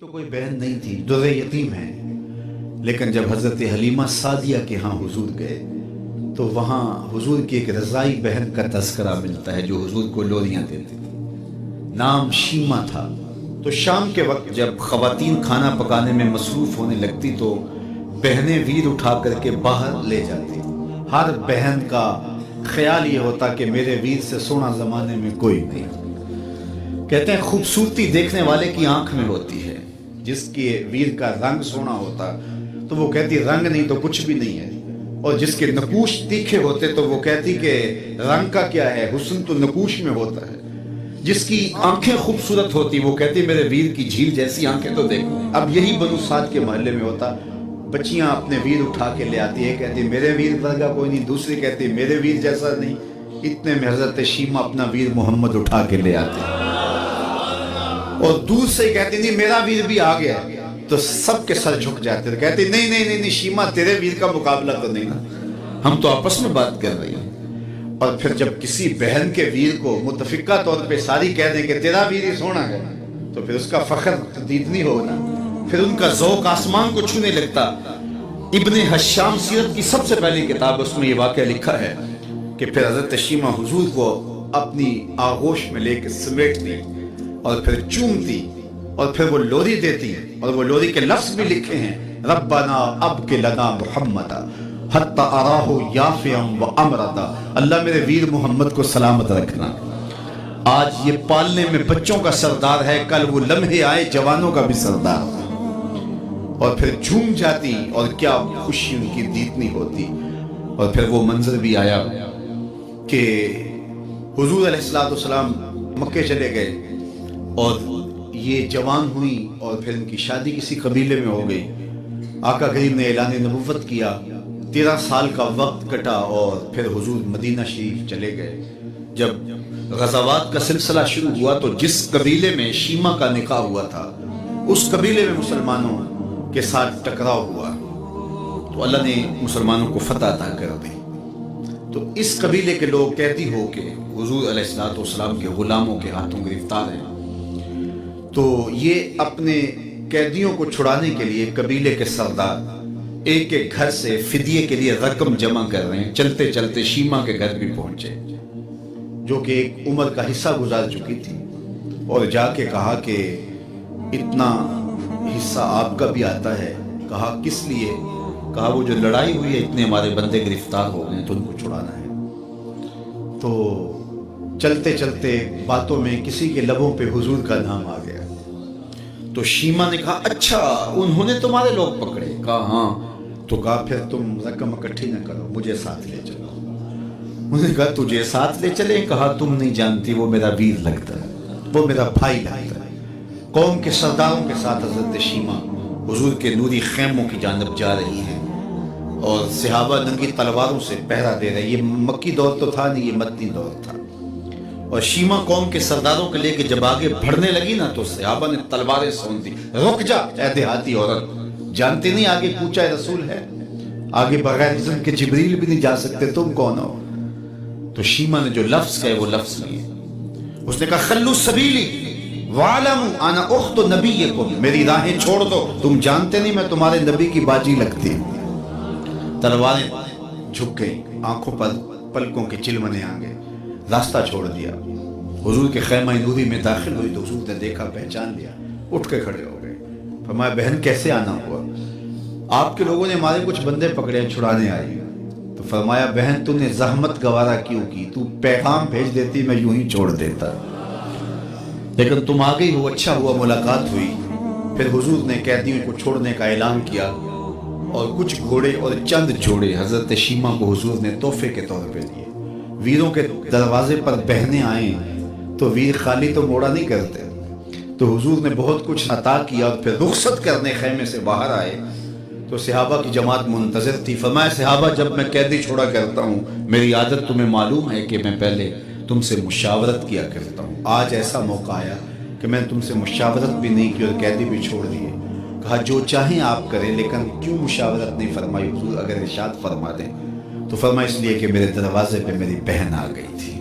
तो कोई बहन नहीं थी, दुर्रे यतीम हैं। लेकिन जब हज़रत हलीमा सादिया के यहाँ हुजूर गए तो वहाँ हुजूर की एक रज़ाई बहन का तज़किरा मिलता है जो हुजूर को लोरियाँ देती थी। नाम शीमा था। तो शाम के वक्त जब ख़वातीन खाना पकाने में मसरूफ़ होने लगती तो बहनें वीर उठा करके बाहर ले जाती। हर बहन का ख्याल ये होता कि मेरे वीर से सोना ज़माने में कोई नहीं। कहते हैं खूबसूरती देखने वाले की आंख में होती है। जिसके वीर का रंग सोना होता तो वो कहती रंग नहीं तो कुछ भी नहीं है, और जिसके नकूश तीखे होते तो वो कहती कि रंग का क्या है, हुस्न तो नकूश में होता है। जिसकी आंखें खूबसूरत होती वो कहती मेरे वीर की झील जैसी आंखें तो देखो। अब यही बनु साद के मोहल्ले में होता। बच्चियां अपने वीर उठा के ले आती है, कहती मेरे वीर वर्गा कोई नहीं, दूसरी कहती मेरे वीर जैसा नहीं। इतने में हजरत शीमा अपना वीर मोहम्मद उठा के ले आते और दूर से कहती नहीं मेरा वीर भी आ गया, तो सबके सर झुक जाते थे। कहती नहीं नहीं नहीं नहीं शीमा, तेरे वीर का मुकाबला तो नहीं ना, हम तो आपस में बात कर रही हैं। और फिर जब किसी बहन के वीर को मुतफिका तौर पे सारी कह दें कि तेरा वीर ही सोना है, तो फिर उसका फख्र तदीदनी होगा, फिर उनका ज़ौक़ आसमान को छूने लगता। इब्ने हश्शाम सीरत की सबसे पहली किताब, उसमें ये वाक़या लिखा है कि फिर हज़रत शीमा हुजूर को अपनी आगोश में लेकर समेटती और फिर चूमती और फिर वो लोरी देती। और वो लोरी के लफ्ज़ भी लिखे हैं, रब्बना अब के लना मुहम्मदा हत्ता अराहु याफ़ियम व अमरदा। अल्लाह मेरे वीर मोहम्मद को सलामत रखना। आज ये पालने में बच्चों का सरदार है, कल वो लम्हे आए जवानों का भी सरदार। और फिर झूम जाती और क्या खुशी उनकी दीदनी होती। और फिर वो मंजर भी आया कि हुजूर अलैहिस्सलाम मक्के चले गए और ये जवान हुई और फिर उनकी शादी किसी कबीले में हो गई। आका करीम ने ऐलान नबुव्वत किया, 13 साल का वक्त कटा और फिर हुजूर मदीना शरीफ चले गए। जब गज़ावात का सिलसिला शुरू हुआ तो जिस कबीले में शीमा का निकाह हुआ था उस कबीले में मुसलमानों के साथ टकराव हुआ तो अल्लाह ने मुसलमानों को फतह अता कर दी। तो इस कबीले के लोग कैदी हो के हुजूर अलैहिस्सलाम के गुलामों के हाथों गिरफ्तार हैं। तो ये अपने कैदियों को छुड़ाने के लिए कबीले के सरदार एक एक घर से फिदिये के लिए रकम जमा कर रहे हैं। चलते चलते शीमा के घर भी पहुंचे जो कि एक उम्र का हिस्सा गुजार चुकी थी, और जाके कहा कि इतना हिस्सा आपका भी आता है। कहा किस लिए? कहा वो जो लड़ाई हुई है, इतने हमारे बंदे गिरफ्तार हो गए तो उनको छुड़ाना है। तो चलते चलते बातों में किसी के लबों पे हुजूर का नाम आ गया। तो शीमा ने कहा अच्छा उन्होंने तुम्हारे लोग पकड़े? कहा हाँ। तो कहा फिर तुम रकम इकट्ठी न करो, मुझे साथ ले चलो। उन्होंने कहा तुझे साथ ले चले? कहा तुम नहीं जानती, वो मेरा वीर लगता है, वो मेरा भाई लगता है। कौम के सरदारों के साथ हजरत शीमा हुजूर के नूरी खैमों की जानब जा रही है और सहाबा नंगी तलवारों से पहरा दे रहे। ये मक्की दौर तो था नहीं, ये मदनी दौर था। और शीमा कौम के सरदारों के लेके जब आगे बढ़ने लगी ना तो सहाबा ने तलवारें सोन दी। रुक जा ऐ देहाती औरत, जानते नहीं आगे पूछा रसूल है, आगे बगैर इज़्न के जिब्रील भी नहीं जा सकते, तुम कौन हो? तो शीमा ने जो लफ्ज कहे वो लफ्ज नहीं है। उसने कहा खल्लू सबीली वालमू अना उख्त नबीयकुम, मेरी राहें छोड़ दो, तुम जानते नहीं मैं तुम्हारे नबी की बाजी लगती हूं। तलवारें झुक गई, आंखों पर पलकों के चिलमने आ गए, रास्ता छोड़ दिया। हुजूर के खैमा नूरी में दाखिल हुई तो हुजूर ने देखा, पहचान लिया, उठ के खड़े हो गए। फरमाया बहन कैसे आना हुआ? आपके लोगों ने हमारे कुछ बंदे पकड़े, छुड़ाने आई। तो फरमाया बहन तूने जहमत गवारा क्यों की? तू पैगाम भेज देती, मैं यूं ही छोड़ देता, लेकिन तुम आ गई हो, अच्छा हुआ मुलाकात हुई। फिर हुजूर ने कैदियों को छोड़ने का ऐलान किया और कुछ घोड़े और चंद जोड़े हजरत शीमा को हुजूर ने तोहफे के तौर पे दिए। वीरों के दरवाजे पर बहनें आए तो वीर खाली तो मोड़ा नहीं करते, तो हुजूर ने बहुत कुछ अता किया। और फिर रुखसत करने खैमे से बाहर आए तो सहाबा की जमात मुंतज़िर थी। फरमाया सहाबा जब मैं कैदी छोड़ा करता हूँ मेरी आदत तुम्हें मालूम है कि मैं पहले तुमसे मुशावरत किया करता हूँ। आज ऐसा मौका आया कि मैंने तुमसे मुशावरत भी नहीं की और कैदी भी छोड़ दिए। कहा जो चाहें आप करें, लेकिन क्यों मुशावरत नहीं फरमाई हुजूर? अगर इरशाद फरमा दें तो फरमा इसलिए कि मेरे दरवाजे पे मेरी बहन आ गई थी।